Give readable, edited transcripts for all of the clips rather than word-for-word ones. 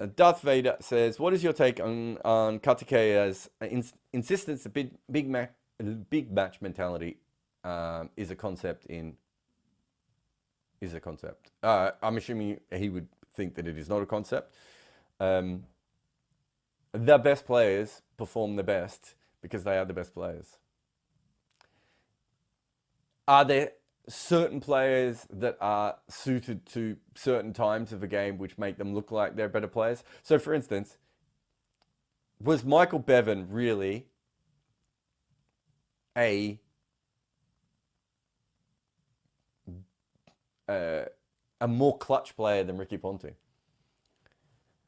Darth Vader says, "What is your take on Katikeya's insistence that big match mentality is a concept in is a concept?" I'm assuming he would think that it is not a concept. The best players perform the best because they are the best players. Are there certain players that are suited to certain times of a game which make them look like they're better players? So, for instance, was Michael Bevan really a more clutch player than Ricky Ponting?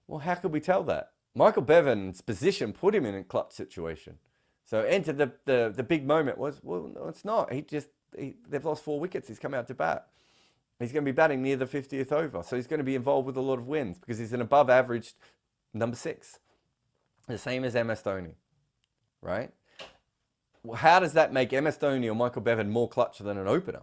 Well, how could we tell that? Michael Bevan's position put him in a clutch situation. So enter the big moment was, well, no, it's not. They've lost 4 wickets. He's come out to bat. He's going to be batting near the 50th over. So he's going to be involved with a lot of wins because he's an above average number 6. The same as MS Dhoni, right? Well, how does that make MS Dhoni or Michael Bevan more clutch than an opener,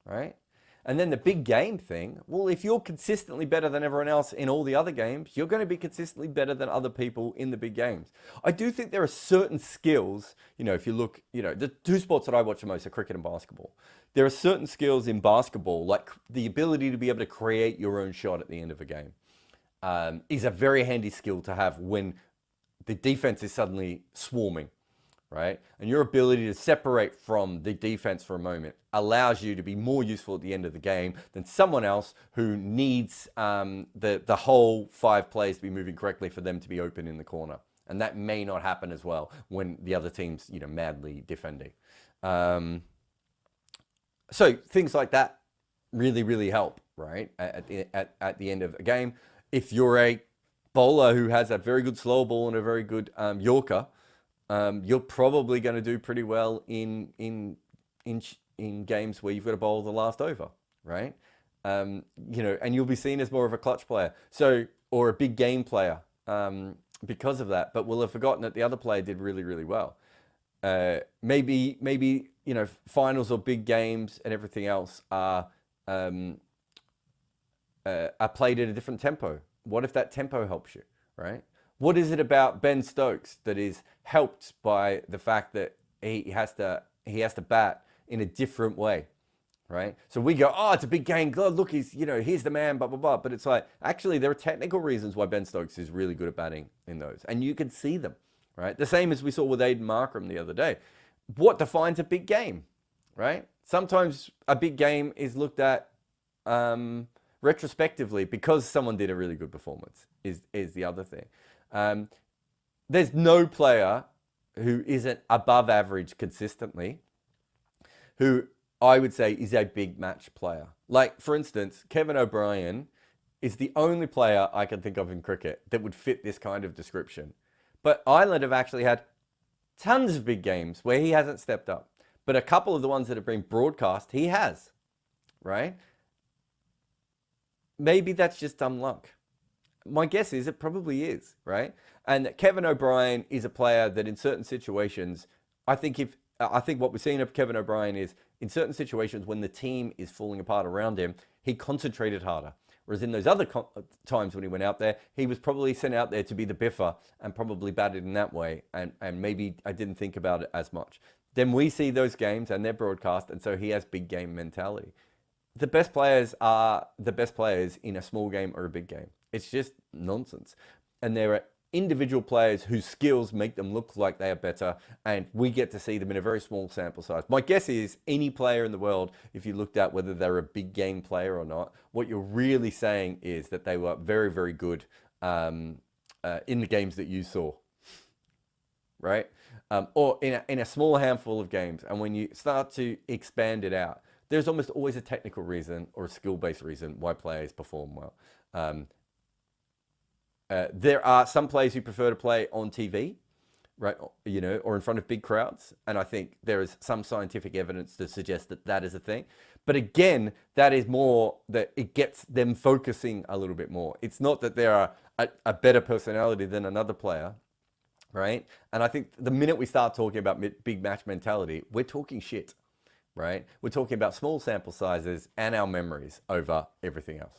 right? And then the big game thing, well, if you're consistently better than everyone else in all the other games, you're going to be consistently better than other people in the big games. I do think there are certain skills, if you look, the 2 sports that I watch the most are cricket and basketball. There are certain skills in basketball, like the ability to be able to create your own shot at the end of a game, is a very handy skill to have when the defense is suddenly swarming, right? And your ability to separate from the defense for a moment allows you to be more useful at the end of the game than someone else who needs the whole 5 plays to be moving correctly for them to be open in the corner. And that may not happen as well when the other team's, madly defending. So things like that really, really help, right? At the end of a game. If you're a bowler who has a very good slow ball and a very good Yorker, you're probably going to do pretty well in games where you've got to bowl the last over, right? And you'll be seen as more of a clutch player, or a big game player, because of that. But we'll have forgotten that the other player did really, really well. Maybe finals or big games and everything else are played at a different tempo. What if that tempo helps you, right? What is it about Ben Stokes that is helped by the fact that he has to bat in a different way, right? So we go, oh, it's a big game. God, look, he's the man, blah blah blah. But it's like, actually, there are technical reasons why Ben Stokes is really good at batting in those, and you can see them, right? The same as we saw with Aiden Markram the other day. What defines a big game, right? Sometimes a big game is looked at retrospectively because someone did a really good performance. Is the other thing. There's no player who isn't above average consistently who I would say is a big match player. Like, for instance, Kevin O'Brien is the only player I can think of in cricket that would fit this kind of description. But Ireland have actually had tons of big games where he hasn't stepped up. But a couple of the ones that have been broadcast, he has, right? Maybe that's just dumb luck. My guess is it probably is, right? And Kevin O'Brien is a player that in certain situations, I think what we're seeing of Kevin O'Brien is in certain situations when the team is falling apart around him, he concentrated harder. Whereas in those other times when he went out there, he was probably sent out there to be the biffer and probably batted in that way. And maybe I didn't think about it as much. Then we see those games and they're broadcast, and so he has big game mentality. The best players are the best players in a small game or a big game. It's just nonsense. And there are individual players whose skills make them look like they are better, and we get to see them in a very small sample size. My guess is any player in the world, if you looked at whether they're a big game player or not, what you're really saying is that they were very, very good in the games that you saw, right? Or in a small handful of games. And when you start to expand it out, there's almost always a technical reason or a skill-based reason why players perform well. There are some players who prefer to play on TV, right? Or in front of big crowds. And I think there is some scientific evidence to suggest that that is a thing. But again, that is more that it gets them focusing a little bit more. It's not that they are a better personality than another player, right? And I think the minute we start talking about big match mentality, we're talking shit, right? We're talking about small sample sizes and our memories over everything else.